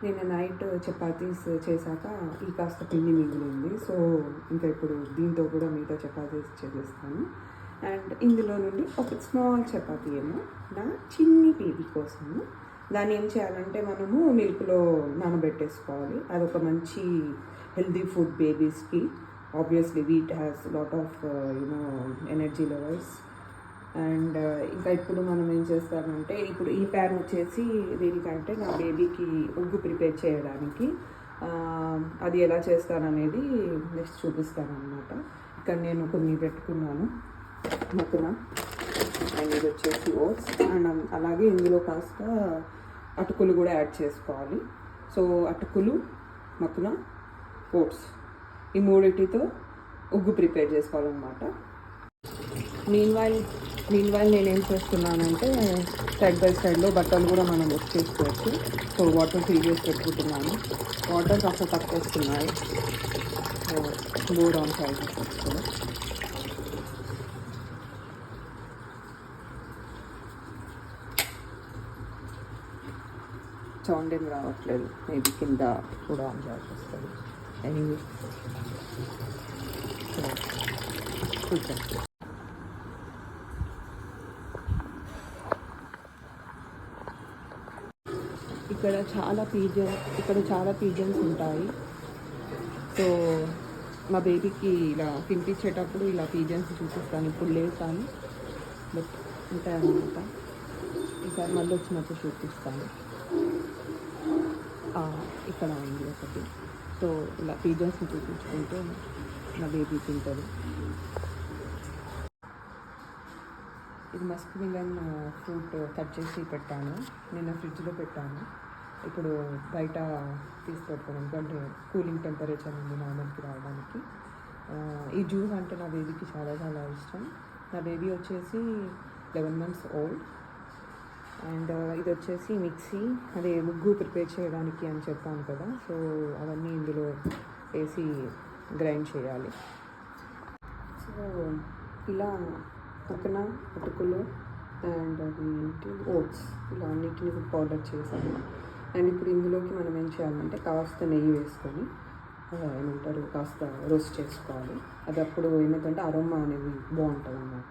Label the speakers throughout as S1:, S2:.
S1: నేను నైట్ చపాతీస్ చేశాక ఈ కాస్త పిండి మిగిలింది. సో ఇంకా ఇప్పుడు దీంతో కూడా మిగతా చపాతీస్ చేసేస్తాను. అండ్ ఇందులో నుండి ఒక స్మాల్ చపాతీ ఏమో నా చిన్ని బేబీ కోసము. దాన్ని ఏం చేయాలంటే మనము మిల్క్లో నానబెట్టేసుకోవాలి. అదొక మంచి హెల్దీ ఫుడ్ బేబీస్కి. Obviously wheat has lot of energy levels. And ఇంకా ఇప్పుడు మనం ఏం చేస్తామంటే, ఇప్పుడు ఈ ప్యాన్ వచ్చేసి దీనికంటే నా బేబీకి ఉగ్గు ప్రిపేర్ చేయడానికి అది ఎలా చేస్తాననేది నెక్స్ట్ చూపిస్తాను అనమాట. ఇక్కడ నేను కొన్ని పెట్టుకున్నాను మక్కున, అండ్ ఇది వచ్చేసి ఓట్స్, అండ్ అలాగే ఇందులో కాస్త అటుకులు కూడా యాడ్ చేసుకోవాలి. సో అటుకులు, మక్కున, ఓట్స్, ఈ మూడింటితో ఉగ్గు ప్రిపేర్ చేసుకోవాలన్నమాట. మీన్వైల్ నేనేం చేస్తున్నానంటే సైడ్ బై సైడ్లో బట్టలు కూడా మనం వాష్ చేసుకోవచ్చు. సో వాటర్ ఫిల్ చేసి పెట్టుకుంటున్నాను. వాటర్ కాస్త తక్కువ వస్తున్నాయి. సో మోర్ ఆన్ సైడ్ కూడా సౌండ్ ఏం రావట్లేదు. మేబీ కింద కూడా ఆన్ చేయాల్సి వస్తుంది. ఎనీవే చూద్దాం. ఇక్కడ చాలా పీజన్స్ ఉంటాయి. సో మా బేబీకి ఇలా తినిపించేటప్పుడు ఇలా పీజన్స్ చూపిస్తాను. ఇప్పుడు లేవు కానీ బట్ ఉంటాయన్నమాట. ఈసారి మళ్ళీ వచ్చినప్పుడు చూపిస్తాను. ఇక్కడ ఉంది ఒకటి. సో ఇలా పీజన్స్ని చూపించుకుంటే నా బేబీ తింటుంది. ఇది మస్క్ మిలన్ ఫ్రూట్ కట్ చేసి పెట్టాను. నిన్న ఫ్రిడ్జ్లో పెట్టాను. ఇప్పుడు బయట తీసి పెడతాను, ఎందుకంటే కూలింగ్ టెంపరేచర్ ఉంది నార్మల్కి రావడానికి. ఈ జ్యూస్ అంటే నా బేబీకి చాలా చాలా ఇష్టం. నా బేబీ వచ్చేసి 11 months ఓల్డ్. అండ్ ఇది వచ్చేసి మిక్సీ, అదే ముగ్గు ప్రిపేర్ చేయడానికి అని చెప్పాను కదా. సో అవన్నీ ఇందులో వేసి గ్రైండ్ చేయాలి. సో ఇలా పక్కన అటుకులు అండ్ అది ఓట్స్ ఇలా అన్నిటిని పౌడర్ చేసాము. అండ్ ఇప్పుడు ఇందులోకి మనం ఏం చేయాలంటే కాస్త నెయ్యి వేసుకొని ఏమంటారు కాస్త రోస్ట్ చేసుకోవాలి. అది అప్పుడు ఏమైందంటే అరోమా అనేది బాగుంటుంది అన్నమాట.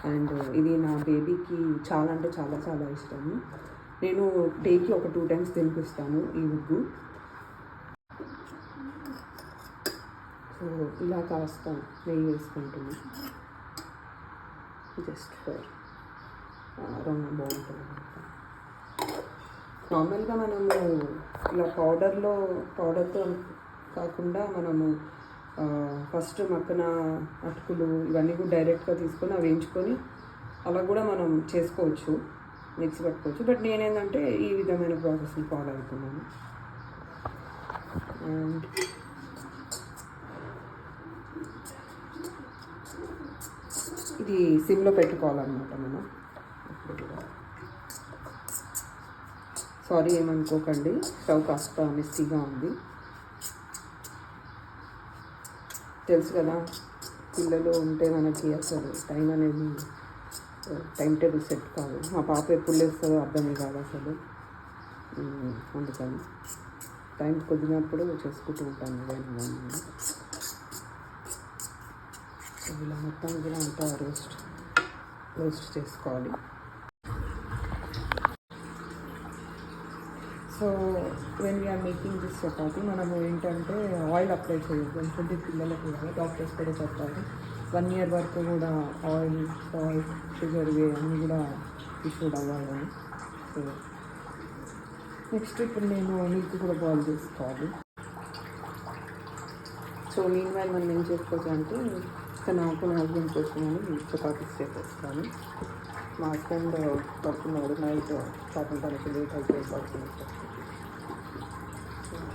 S1: అండ్ ఇది నా బేబీకి చాలా అంటే చాలా చాలా ఇష్టము. నేను డేకి ఒక 2 times తినిపిస్తాను ఈ ఉగ్గు. సో ఇలా కాస్త నెయ్యి వేసుకుంటున్నాను జస్ట్ ఫర్ అరోమా బాగుంటుంది అనమాట. నార్మల్గా మనము ఇలా పౌడర్తో కాకుండా మనము ఫస్ట్ మక్కన అటుకులు ఇవన్నీ కూడా డైరెక్ట్గా తీసుకొని అవి వేయించుకొని అలా కూడా మనం చేసుకోవచ్చు, మిక్సీ పట్టుకోవచ్చు. బట్ నేనేంటంటే ఈ విధమైన ప్రాసెస్ని ఫాలో అవుతున్నాను. అండ్ ఇది సిమ్లో పెట్టుకోవాలన్నమాట మనం. సారీ ఏమనుకోకండి, స్టవ్ కాస్త మిస్సీగా ఉంది. తెలుసు కదా, పిల్లలు ఉంటే మనకి అసలు టైం టేబుల్ సెట్ కాదు. మా పాప ఎప్పుడు లేస్తుందో అర్థమే కాదు అసలు. అందుకని టైం కొద్దినప్పుడు చేసుకుంటూ ఉంటాను ఏదైనా. ఇలా మొత్తం కూడా అంతా రోస్ట్ చేసుకోవాలి. So when we're making this chapati మనము ఏంటంటే ఆయిల్ అప్లై చేయొద్దు. ఎందుకంటే పిల్లలకి డాక్టర్స్ కూడా చెప్తారు 1 year వరకు కూడా ఆయిల్, సాల్ట్, షుగర్ అన్నీ కూడా ఇష్యూడ్ అవ్వాలని. సో నెక్స్ట్ ఇప్పుడు నేను మిల్క్ కూడా బాయిల్ చేసుకోవాలి. సో మీన్వైల్ మనం ఏం చేసుకోవచ్చు అంటే నాకు నా హస్బెండ్ కోసం అని చపాతీస్ చేసేస్తాను. మా హస్బెండ్ పడుతున్నాడు నైట్, పాపం తనకి లేట్ అయిపోయి పడుతున్నట్టు.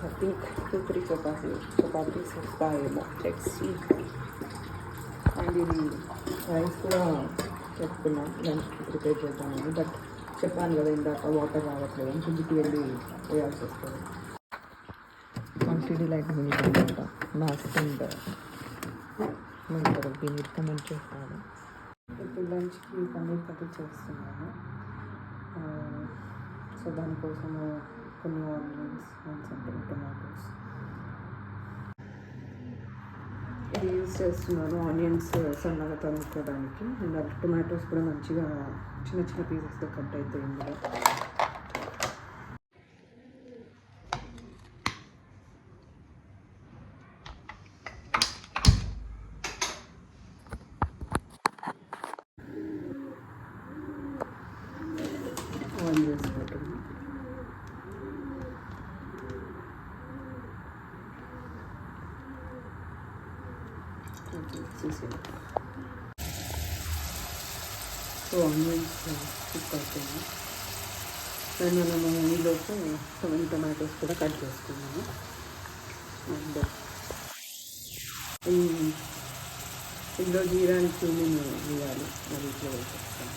S1: I think 2-3 చపాతీస్ వస్తాయేమో. Let's see. అండ్ ఇది రైస్ కూడా పెట్టుకున్నాను, లంచ్కి ప్రిపేర్ చేద్దామని. బట్ చెప్పాను కదా ఇందాక వాటర్ రావట్లేదు అని, కిందికి వెళ్ళి వేయాల్సి వస్తుంది. క్వాంటిటీ లైక్ మిల్క్ అనమాట. మా హస్బెండ్ మీరు దీన్ని రికమెండ్ చేస్తాను. ఇప్పుడు లంచ్కి పన్నీర్ కర్రీ చేస్తున్నాను. సో దానికోసము కొన్ని ఆనియన్స్ చేస్తున్నాను ఆనియన్స్ సన్నగా తరుముకోవడానికి. అండ్ టొమాటోస్ కూడా మంచిగా చిన్న చిన్న పీసెస్గా కట్ అవుతాయి ఇందులో. ఆయిల్ వేసుకుంటున్నాను. సో ఆనియన్స్ కుక్ అవుతుంది. అండ్ మనము ఈలోపు 7 టొమాటోస్ కూడా కట్ చేసుకున్నాము. అండ్ ఇందులో జీరా క్యూమిన్ వేయాలి, అది ఇట్లా వేసేస్తాను.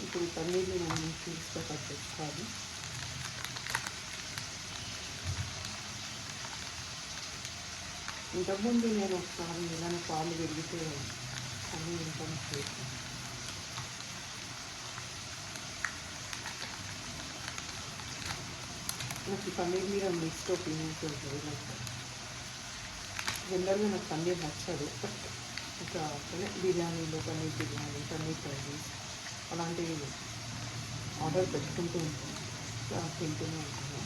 S1: ఇప్పుడు పన్నీర్ని మనం పీస్గా కట్ చేసుకోవాలి. ఇంతకుముందు నేను ఒకసారి ఇలానే పాలు పెరిగితే అన్నీ ఇంకొక చేసాను. నాకు ఈ పన్నీర్ మీద మిక్స్డ్ ఒపీనియన్స్ ఉంటుంది. జనరల్గా నాకు పన్నీర్ నచ్చదు, బట్ ఇంకా బిర్యానీలో పన్నీర్ బిర్యానీ, పన్నీర్ కర్రీస్ అలాంటివి ఆర్డర్ పెట్టుకుంటూ ఉంటాను, తింటూనే ఉంటాను.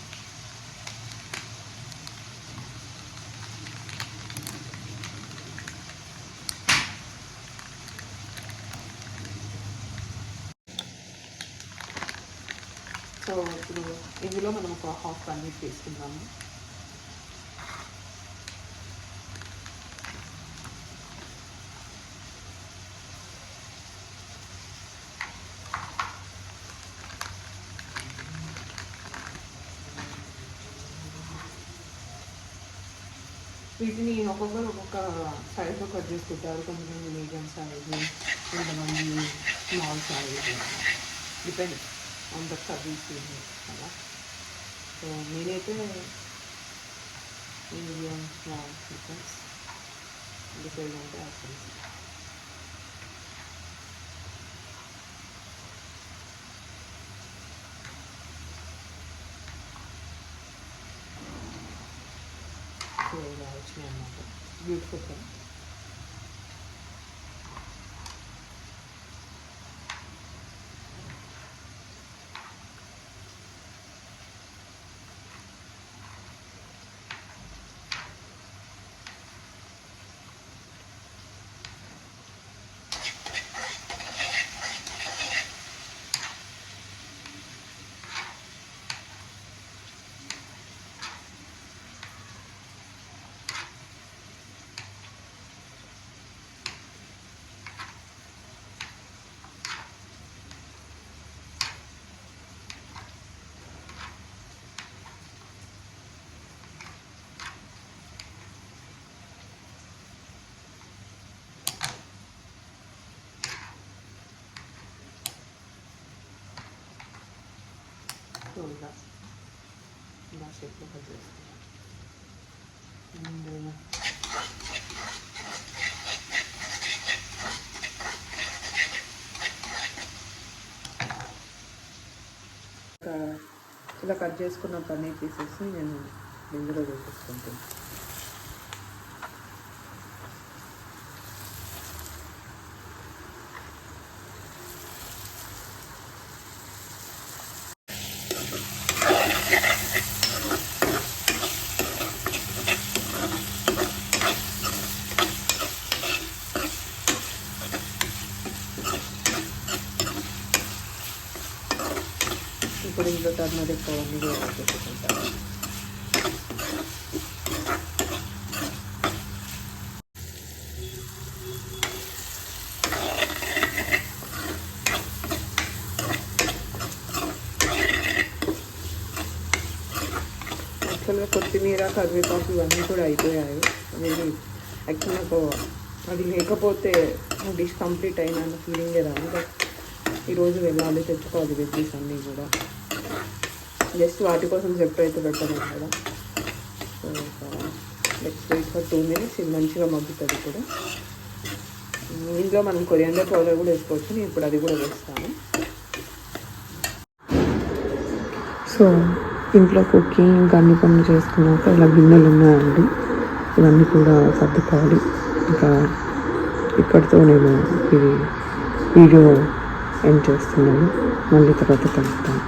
S1: సో ఇప్పుడు ఇందులో మనం ఒక హాఫ్ పన్నీర్ తీసుకుందాము. వీటిని ఒక్కొక్కరు ఒక్కొక్క సైజులో కట్ చేసుకుంటారు. కొంతమంది మీడియం సైజు, కొంతమంది small size, depend on the curries అలా. సో నేనైతే మీడియం స్మాల్ డిపెండ్స్ డిసైడ్ అంటే అసలు. సో ఇలా వచ్చినాయి అన్నమాట, బ్యూటిఫుల్గా. సో ఇలా షేప్లో కట్ చేసుకున్నాం. ఇలా కట్ చేసుకున్న పన్నీర్ పీసెస్ని నేను ఇందులో వేసేసుకుంటాను. ఇప్పుడు ఇంట్లో టర్మరిక్ అవన్నీ కూడా పెట్టుకుంటాను. యాక్చువల్గా కొత్తిమీర కరివేపాకు ఇవన్నీ కూడా అయిపోయాయి. అది యాక్చువల్ నాకు అది లేకపోతే డిష్ కంప్లీట్ అయినా ఫీలింగే రాదు. బట్ ఈరోజు వెళ్ళాలి, తెచ్చుకోవాలి వెజ్జెస్ అన్నీ కూడా. జస్ట్ వాటి కోసం సెపరేట్ పెట్టలేదు కదా. So next wait for 2 minutes. ఇది మంచిగా మగ్గుతుంది. ఇప్పుడు ఇంట్లో మనం కొరియాండర్ పౌడర్ కూడా వేసుకోవచ్చు. నేను ఇప్పుడు అది కూడా వేస్తాను. సో ఇంట్లో కుకింగ్ ఇంకా అన్ని పనులు చేసుకున్నాక ఇలా గిన్నెలు ఉన్నాయండి. ఇవన్నీ కూడా సర్దుకోవాలి. ఇంకా ఇక్కడితో నేను ఇది వీడియో ఎండ్ చేస్తున్నాను. మళ్ళీ తర్వాత కలుస్తాను.